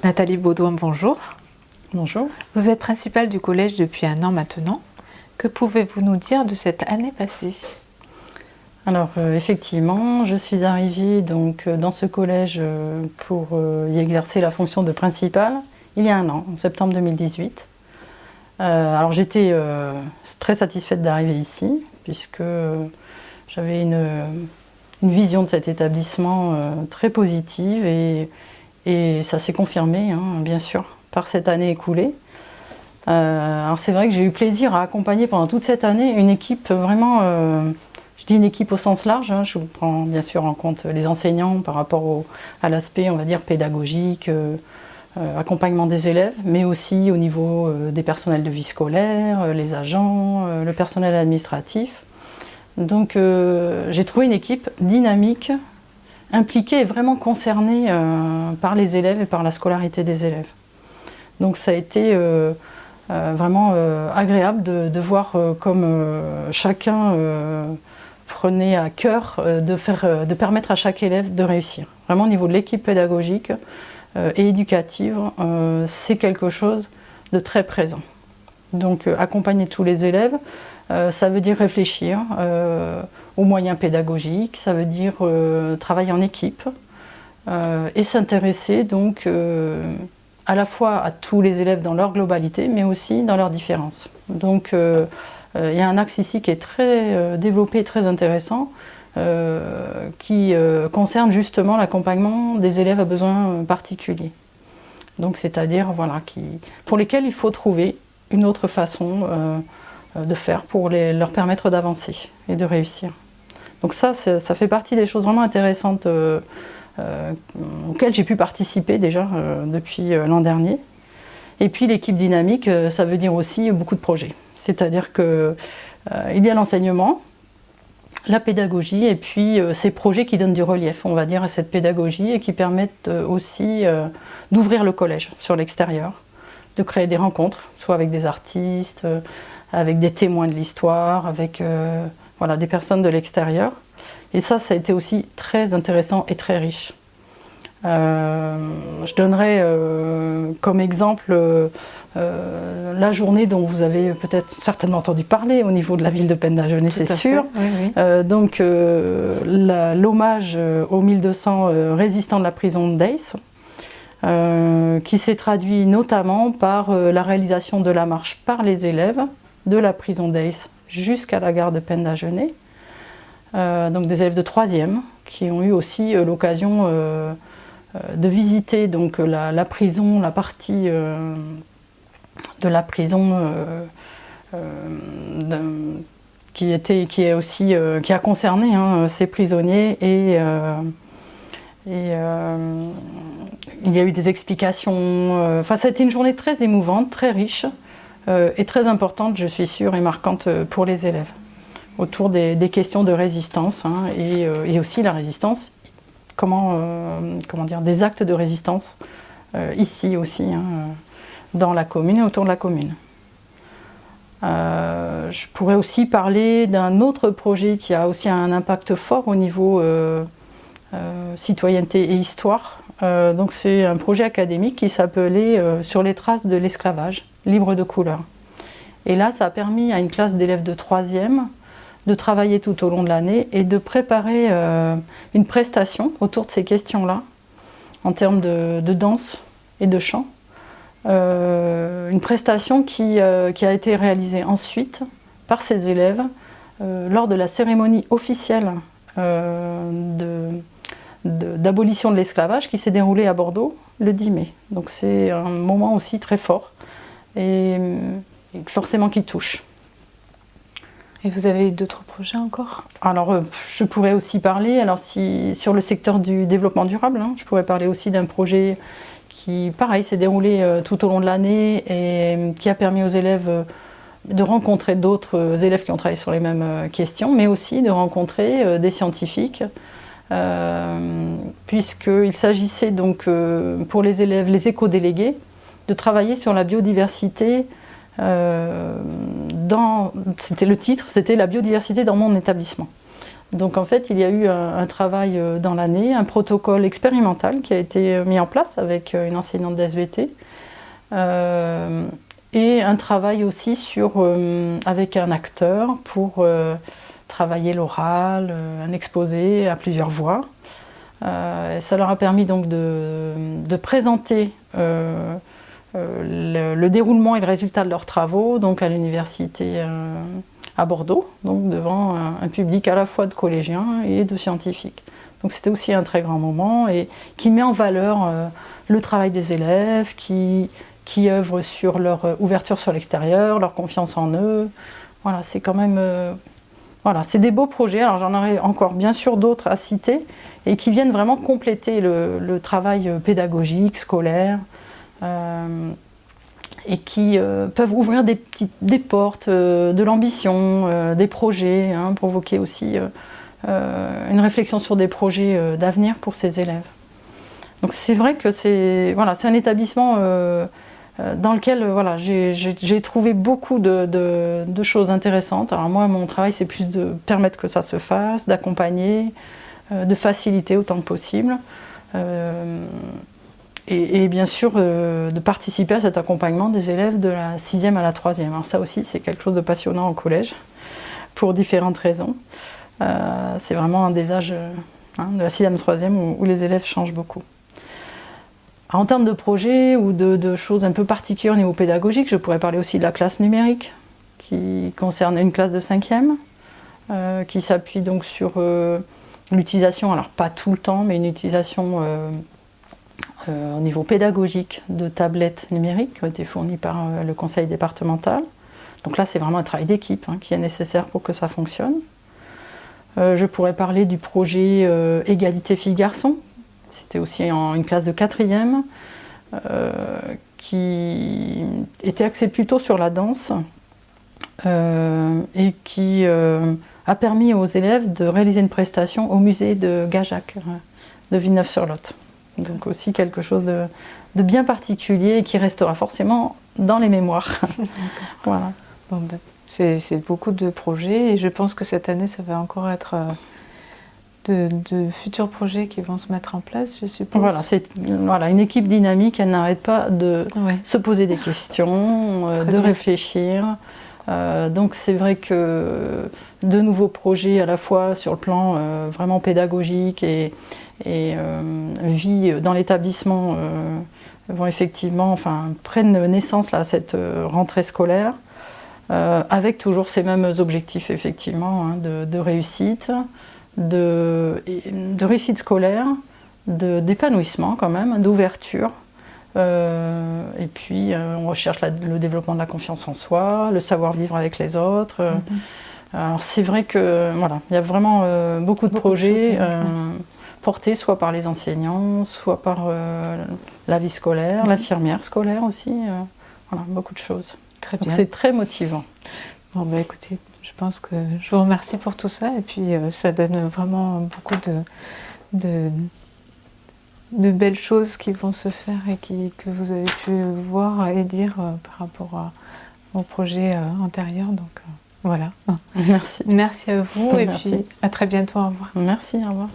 Nathalie Baudouin, bonjour. Bonjour. Vous êtes principale du collège depuis 1 an maintenant. Que pouvez-vous nous dire de cette année passée? Alors effectivement, je suis arrivée donc, dans ce collège pour y exercer la fonction de principale il y a 1 an, en septembre 2018. Alors j'étais très satisfaite d'arriver ici, puisque j'avais une vision de cet établissement très positive et ça s'est confirmé, hein, bien sûr, par cette année écoulée. Alors c'est vrai que j'ai eu plaisir à accompagner pendant toute cette année une équipe vraiment, je dis une équipe au sens large, hein, je prends bien sûr en compte les enseignants par rapport à l'aspect, on va dire, pédagogique, accompagnement des élèves, mais aussi au niveau des personnels de vie scolaire, les agents, le personnel administratif. Donc j'ai trouvé une équipe dynamique, impliquée et vraiment concernée par les élèves et par la scolarité des élèves. Donc ça a été vraiment agréable de voir comme chacun prenait à cœur de permettre à chaque élève de réussir. Vraiment au niveau de l'équipe pédagogique et éducative, c'est quelque chose de très présent. Donc accompagner tous les élèves, ça veut dire réfléchir aux moyens pédagogiques, ça veut dire travailler en équipe et s'intéresser donc à la fois à tous les élèves dans leur globalité, mais aussi dans leurs différences. Donc il y a un axe ici qui est très développé et très intéressant, qui concerne justement l'accompagnement des élèves à besoins particuliers. Donc c'est-à-dire voilà, pour lesquels il faut trouver une autre façon de faire pour leur permettre d'avancer et de réussir. Donc ça fait partie des choses vraiment intéressantes auxquelles j'ai pu participer déjà depuis l'an dernier. Et puis l'équipe dynamique, ça veut dire aussi beaucoup de projets. C'est-à-dire qu'il y a l'enseignement, la pédagogie et puis ces projets qui donnent du relief, on va dire, à cette pédagogie et qui permettent aussi d'ouvrir le collège sur l'extérieur, de créer des rencontres, soit avec des artistes, avec des témoins de l'histoire, avec voilà, des personnes de l'extérieur. Et ça a été aussi très intéressant et très riche. Je donnerai comme exemple la journée dont vous avez peut-être certainement entendu parler au niveau de la ville de Penn-Dagenais, c'est sûr. Oui, oui. Donc l'hommage aux 1200 résistants de la prison de Dace, qui s'est traduit notamment par la réalisation de la marche par les élèves de la prison Dace jusqu'à la gare de Penn-Dagenais. Donc des élèves de 3e qui ont eu aussi l'occasion de visiter donc, la prison, la partie de la prison qui a concerné ces prisonniers et il y a eu des explications. Enfin, ça a été une journée très émouvante, très riche et très importante, je suis sûre, et marquante pour les élèves, autour des questions de résistance et aussi la résistance, comment dire, des actes de résistance ici aussi, dans la commune et autour de la commune. Je pourrais aussi parler d'un autre projet qui a aussi un impact fort au niveau citoyenneté et histoire. Donc c'est un projet académique qui s'appelait Sur les traces de l'esclavage, libre de couleur. Et là, ça a permis à une classe d'élèves de 3e de travailler tout au long de l'année et de préparer une prestation autour de ces questions-là, en termes de danse et de chant. Une prestation qui a été réalisée ensuite par ces élèves lors de la cérémonie officielle d'abolition de l'esclavage qui s'est déroulée à Bordeaux le 10 mai. Donc c'est un moment aussi très fort et forcément qui touche. Et vous avez d'autres projets encore? Alors, je pourrais aussi parler, sur le secteur du développement durable, je pourrais parler aussi d'un projet qui, pareil, s'est déroulé tout au long de l'année et qui a permis aux élèves de rencontrer d'autres élèves qui ont travaillé sur les mêmes questions, mais aussi de rencontrer des scientifiques, puisqu'il s'agissait donc pour les élèves, les éco-délégués, de travailler sur la biodiversité. C'était le titre, c'était la biodiversité dans mon établissement. Donc en fait, il y a eu un travail dans l'année, un protocole expérimental qui a été mis en place avec une enseignante d'SVT. Et un travail aussi avec un acteur pour travailler l'oral, un exposé à plusieurs voix. Ça leur a permis donc de présenter le déroulement et le résultat de leurs travaux donc à l'université à Bordeaux, donc devant un public à la fois de collégiens et de scientifiques. Donc c'était aussi un très grand moment et qui met en valeur le travail des élèves, qui œuvrent sur leur ouverture sur l'extérieur, leur confiance en eux. Voilà, c'est quand même... voilà, c'est des beaux projets. Alors j'en aurais encore bien sûr d'autres à citer et qui viennent vraiment compléter le travail pédagogique, scolaire. Et qui peuvent ouvrir des portes, de l'ambition, des projets, hein, provoquer aussi une réflexion sur des projets d'avenir pour ces élèves. Donc c'est vrai que c'est un établissement dans lequel j'ai trouvé beaucoup de choses intéressantes. Alors moi, mon travail, c'est plus de permettre que ça se fasse, d'accompagner, de faciliter autant que possible. Et bien sûr, de participer à cet accompagnement des élèves de la 6e à la 3e. Alors ça aussi, c'est quelque chose de passionnant au collège, pour différentes raisons. C'est vraiment un des âges de la 6e à la 3e où les élèves changent beaucoup. Alors, en termes de projets ou de choses un peu particulières au niveau pédagogique, je pourrais parler aussi de la classe numérique, qui concerne une classe de 5e, qui s'appuie donc sur l'utilisation, alors pas tout le temps, mais une utilisation... au niveau pédagogique de tablettes numériques qui ont été fournies par le conseil départemental. Donc là, c'est vraiment un travail d'équipe qui est nécessaire pour que ça fonctionne. Je pourrais parler du projet Égalité filles-garçons. C'était aussi une classe de 4e qui était axée plutôt sur la danse et qui a permis aux élèves de réaliser une prestation au musée de Gajac de Villeneuve-sur-Lot. Donc aussi quelque chose de bien particulier et qui restera forcément dans les mémoires. Voilà. Bon, ben, c'est beaucoup de projets et je pense que cette année, ça va encore être de futurs projets qui vont se mettre en place, je suppose. Voilà, c'est une équipe dynamique, elle n'arrête pas de se poser des questions, de réfléchir. Donc c'est vrai que de nouveaux projets à la fois sur le plan vraiment pédagogique et vie dans l'établissement vont effectivement, prennent naissance là, à cette rentrée scolaire avec toujours ces mêmes objectifs effectivement de réussite, de réussite scolaire, d'épanouissement quand même, d'ouverture. Et puis on recherche le développement de la confiance en soi, le savoir-vivre avec les autres. Alors c'est vrai que il y a vraiment beaucoup de projets portés soit par les enseignants, soit par la vie scolaire, l'infirmière scolaire aussi. Beaucoup de choses. Très bien. C'est très motivant. Bon, bah, écoutez, je pense que je vous remercie pour tout ça et puis ça donne vraiment beaucoup de belles choses qui vont se faire et que vous avez pu voir et dire par rapport au projet antérieur. Donc voilà. Merci. Merci à vous et Merci. puis à très bientôt. Au revoir. Merci, au revoir.